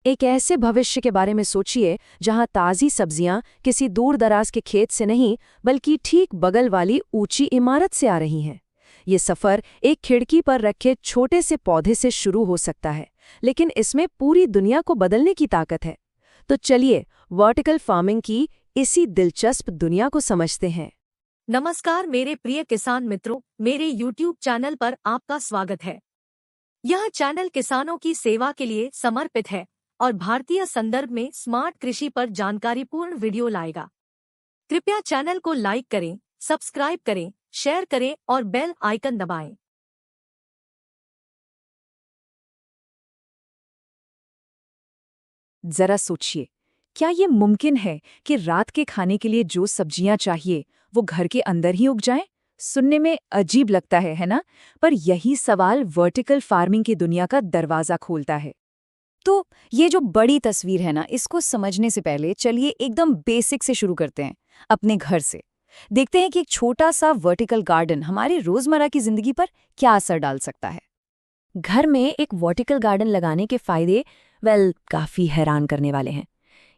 एक ऐसे भविष्य के बारे में सोचिए जहां ताज़ी सब्जियां किसी दूर दराज के खेत से नहीं बल्कि ठीक बगल वाली ऊंची इमारत से आ रही हैं। ये सफ़र एक खिड़की पर रखे छोटे से पौधे से शुरू हो सकता है, लेकिन इसमें पूरी दुनिया को बदलने की ताकत है। तो चलिए वर्टिकल फार्मिंग की इसी दिलचस्प दुनिया को समझते हैं। नमस्कार मेरे प्रिय किसान मित्रों, मेरे YouTube चैनल पर आपका स्वागत है। यह चैनल किसानों की सेवा के लिए समर्पित है और भारतीय संदर्भ में स्मार्ट कृषि पर जानकारीपूर्ण वीडियो लाएगा। कृपया चैनल को लाइक करें, सब्सक्राइब करें, शेयर करें और बेल आइकन दबाएं। जरा सोचिए, क्या ये मुमकिन है कि रात के खाने के लिए जो सब्जियां चाहिए वो घर के अंदर ही उग जाएं? सुनने में अजीब लगता है ना? पर यही सवाल वर्टिकल फार्मिंग की दुनिया का दरवाजा खोलता है। तो ये जो बड़ी तस्वीर है ना, इसको समझने से पहले चलिए एकदम बेसिक से शुरू करते हैं, अपने घर से। देखते हैं कि एक छोटा सा वर्टिकल गार्डन हमारी रोजमर्रा की जिंदगी पर क्या असर डाल सकता है। घर में एक वर्टिकल गार्डन लगाने के फायदे काफी हैरान करने वाले हैं।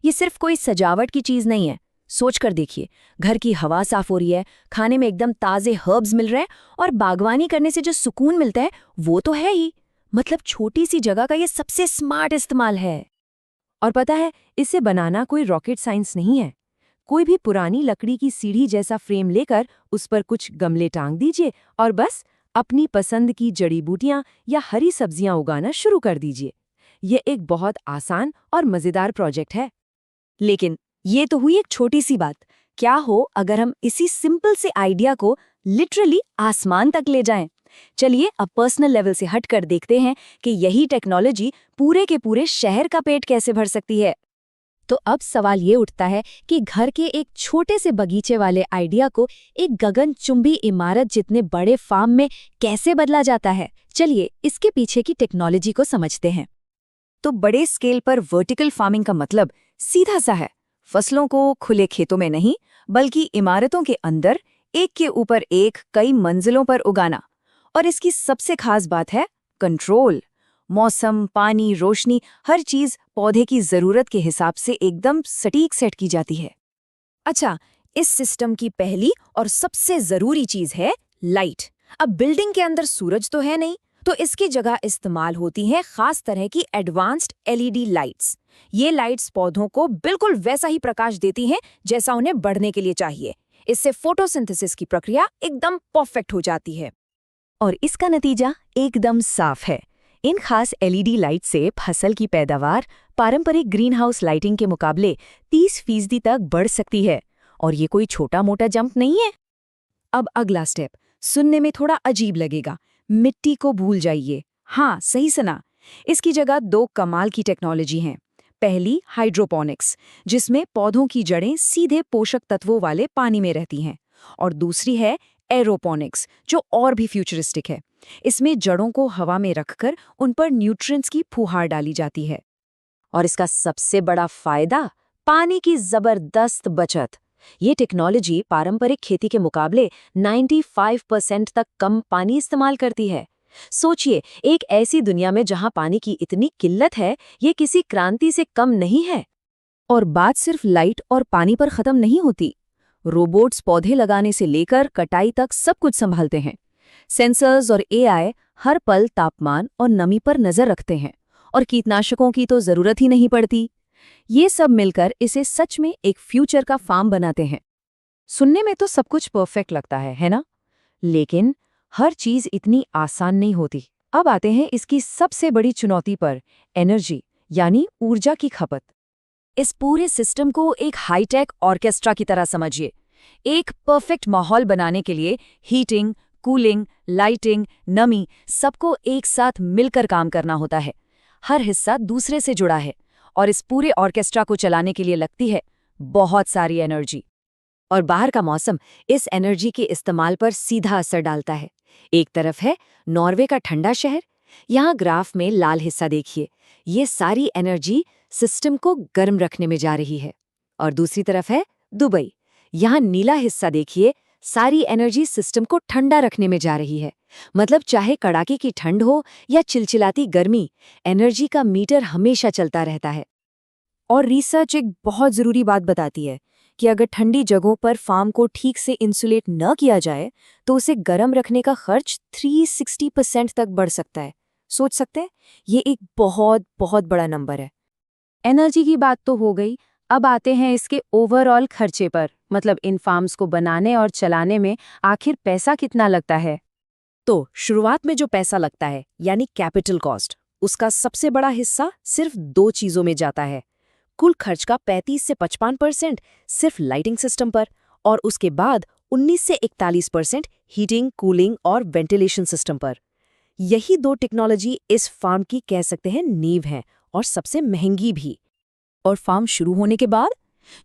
ये सिर्फ कोई सजावट की चीज नहीं है। सोच कर देखिए, घर की हवा साफ हो रही है, खाने में एकदम ताजे हर्ब्स मिल रहे हैं और बागवानी करने से जो सुकून मिलता है वो तो है ही। मतलब छोटी सी जगह का ये सबसे स्मार्ट इस्तेमाल है। और पता है, इसे बनाना कोई रॉकेट साइंस नहीं है। कोई भी पुरानी लकड़ी की सीढ़ी जैसा फ्रेम लेकर उस पर कुछ गमले टांग दीजिए और बस अपनी पसंद की जड़ी बूटियां या हरी सब्जियां उगाना शुरू कर दीजिए। ये एक बहुत आसान और मजेदार प्रोजेक्ट है। लेकिन ये तो हुई एक छोटी सी बात। क्या हो अगर हम इसी सिंपल से आइडिया को लिटरली आसमान तक ले जाएं? चलिए अब पर्सनल लेवल से हटकर देखते हैं कि यही टेक्नोलॉजी पूरे के पूरे शहर का पेट कैसे भर सकती है। तो अब सवाल ये उठता है कि घर के एक छोटे से बगीचे वाले आइडिया को एक गगनचुंबी इमारत जितने बड़े फार्म में कैसे बदला जाता है। चलिए इसके पीछे की टेक्नोलॉजी को समझते हैं। तो बड़े स्केल पर वर्टिकल फार्मिंग का मतलब सीधा सा है, फसलों को खुले खेतों में नहीं बल्कि इमारतों के अंदर एक के ऊपर एक कई मंजिलों पर उगाना। और इसकी सबसे खास बात है कंट्रोल। मौसम, पानी, रोशनी, हर चीज पौधे की जरूरत के हिसाब से एकदम सटीक सेट की जाती है। अच्छा, इस सिस्टम की पहली और सबसे जरूरी चीज है लाइट। अब बिल्डिंग के अंदर सूरज तो है नहीं, तो इसकी जगह इस्तेमाल होती हैं खास तरह की एडवांस्ड एलईडी लाइट्स। ये लाइट्स पौधों को बिल्कुल वैसा ही प्रकाश देती हैं जैसा उन्हें बढ़ने के लिए चाहिए। इससे फोटोसिंथेसिस की प्रक्रिया एकदम परफेक्ट हो जाती है। और इसका नतीजा एकदम साफ है। इन खास एलईडी लाइट से फसल की पैदावार पारंपरिक ग्रीन हाउस लाइटिंग के मुकाबले 30% तक बढ़ सकती है। और ये कोई छोटा मोटा जंप नहीं है। अब अगला स्टेप सुनने में थोड़ा अजीब लगेगा। मिट्टी को भूल जाइए। हाँ, सही सुना। इसकी जगह दो कमाल की टेक्नोलॉजी हैं। पहली हाइड्रोपोनिक्स, जिसमें पौधों की जड़ें सीधे पोषक तत्वों वाले पानी में रहती हैं। और दूसरी है एरोपोनिक्स, जो और भी फ्यूचरिस्टिक है। इसमें जड़ों को हवा में रखकर उन पर न्यूट्रिएंट्स की फुहार डाली जाती है। और इसका सबसे बड़ा फायदा, पानी की जबरदस्त बचत। ये टेक्नोलॉजी पारंपरिक खेती के मुकाबले 95% तक कम पानी इस्तेमाल करती है। सोचिए, एक ऐसी दुनिया में जहां पानी की इतनी किल्लत है, ये किसी क्रांति से कम नहीं है। और बात सिर्फ लाइट और पानी पर खत्म नहीं होती। रोबोट्स पौधे लगाने से लेकर कटाई तक सब कुछ संभालते हैं। सेंसर्स और एआई हर पल तापमान और नमी पर नजर रखते हैं। और कीटनाशकों की तो जरूरत ही नहीं पड़ती। ये सब मिलकर इसे सच में एक फ्यूचर का फार्म बनाते हैं। सुनने में तो सब कुछ परफेक्ट लगता है ना? लेकिन हर चीज इतनी आसान नहीं होती। अब आते हैं इसकी सबसे बड़ी चुनौती पर, एनर्जी यानी ऊर्जा की खपत। इस पूरे सिस्टम को एक हाईटेक ऑर्केस्ट्रा की तरह समझिए। एक परफेक्ट माहौल बनाने के लिए हीटिंग, कूलिंग, लाइटिंग, नमी सबको एक साथ मिलकर काम करना होता है। हर हिस्सा दूसरे से जुड़ा है और इस पूरे ऑर्केस्ट्रा को चलाने के लिए लगती है बहुत सारी एनर्जी। और बाहर का मौसम इस एनर्जी के इस्तेमाल पर सीधा असर डालता है। एक तरफ है नॉर्वे का ठंडा शहर, यहाँ ग्राफ में लाल हिस्सा देखिए, ये सारी एनर्जी सिस्टम को गर्म रखने में जा रही है। और दूसरी तरफ है दुबई, यहाँ नीला हिस्सा देखिए, सारी एनर्जी सिस्टम को ठंडा रखने में जा रही है। मतलब चाहे कड़ाके की ठंड हो या चिलचिलाती गर्मी, एनर्जी का मीटर हमेशा चलता रहता है। और रिसर्च एक बहुत ज़रूरी बात बताती है कि अगर ठंडी जगहों पर फार्म को ठीक से इंसुलेट न किया जाए तो उसे गर्म रखने का खर्च 360% तक बढ़ सकता है। सोच सकते हैं, ये एक बहुत बहुत बड़ा नंबर है। एनर्जी की बात तो हो गई, अब आते हैं इसके ओवरऑल खर्चे पर। मतलब इन फार्म्स को बनाने और चलाने में आखिर पैसा कितना लगता है। तो शुरुआत में जो पैसा लगता है यानी कैपिटल कॉस्ट, उसका सबसे बड़ा हिस्सा सिर्फ 2 चीज़ों में जाता है। कुल खर्च का 35 से 55% सिर्फ लाइटिंग सिस्टम पर, और उसके बाद 19 से 41% हीटिंग, कूलिंग और वेंटिलेशन सिस्टम पर। यही 2 टेक्नोलॉजी इस फार्म की कह सकते हैं नींव है, और सबसे महंगी भी। और फार्म शुरू होने के बाद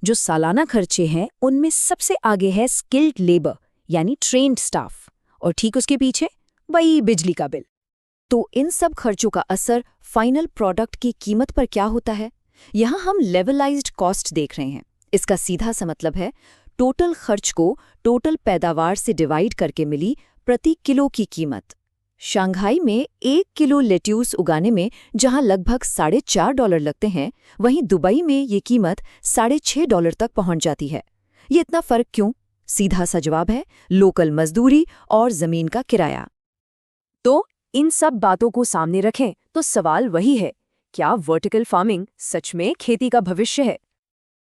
जो सालाना खर्चे हैं उनमें सबसे आगे है स्किल्ड लेबर यानी ट्रेन्ड स्टाफ, और ठीक उसके पीछे वही बिजली का बिल। तो इन सब खर्चों का असर फाइनल प्रोडक्ट की कीमत पर क्या होता है? यहाँ हम लेवलाइज्ड कॉस्ट देख रहे हैं। इसका सीधा सा मतलब है टोटल खर्च को टोटल पैदावार से डिवाइड करके मिली प्रति किलो की कीमत। शंघाई में 1 किलो लेट्यूस उगाने में जहां लगभग $4.5 लगते हैं, वहीं दुबई में ये कीमत $6.5 तक पहुंच जाती है। ये इतना फर्क क्यों? सीधा सा जवाब है लोकल मजदूरी और जमीन का किराया। तो इन सब बातों को सामने रखें तो सवाल वही है, क्या वर्टिकल फार्मिंग सच में खेती का भविष्य है?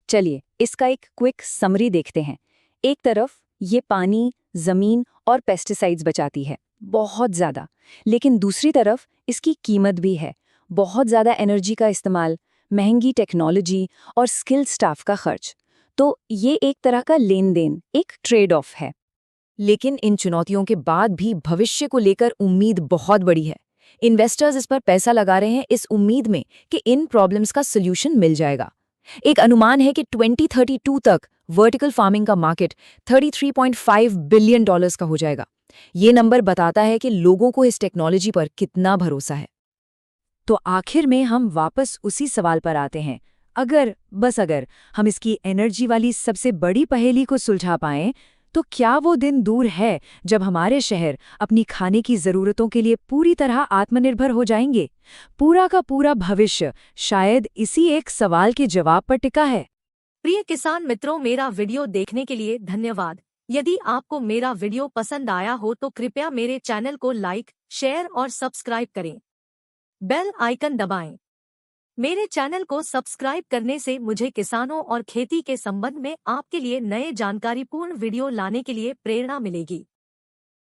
चलिए इसका एक क्विक समरी देखते हैं। एक तरफ ये पानी, जमीन और पेस्टिसाइड्स बचाती है, बहुत ज़्यादा। लेकिन दूसरी तरफ इसकी कीमत भी है, बहुत ज़्यादा एनर्जी का इस्तेमाल, महंगी टेक्नोलॉजी और स्किल्ड स्टाफ का खर्च। तो ये एक तरह का लेन देन, एक ट्रेड ऑफ है। लेकिन इन चुनौतियों के बाद भी भविष्य को लेकर उम्मीद बहुत बड़ी है। इन्वेस्टर्स इस पर पैसा लगा रहे हैं इस उम्मीद में कि इन प्रॉब्लम्स का सॉल्यूशन मिल जाएगा। एक अनुमान है कि 2032 तक वर्टिकल फार्मिंग का मार्केट $33.5 बिलियन का हो जाएगा। ये नंबर बताता है कि लोगों को इस टेक्नोलॉजी पर कितना भरोसा है। तो आखिर में हम वापस उसी सवाल पर आते हैं, अगर हम इसकी एनर्जी वाली सबसे बड़ी पहेली को सुलझा पाएं, तो क्या वो दिन दूर है जब हमारे शहर अपनी खाने की ज़रूरतों के लिए पूरी तरह आत्मनिर्भर हो जाएंगे? पूरा का पूरा भविष्य शायद इसी एक सवाल के जवाब पर टिका है। प्रिय किसान मित्रों, मेरा वीडियो देखने के लिए धन्यवाद। यदि आपको मेरा वीडियो पसंद आया हो तो कृपया मेरे चैनल को लाइक, शेयर और सब्सक्राइब करें। बेल आइकन दबाएं। मेरे चैनल को सब्सक्राइब करने से मुझे किसानों और खेती के संबंध में आपके लिए नए जानकारीपूर्ण वीडियो लाने के लिए प्रेरणा मिलेगी।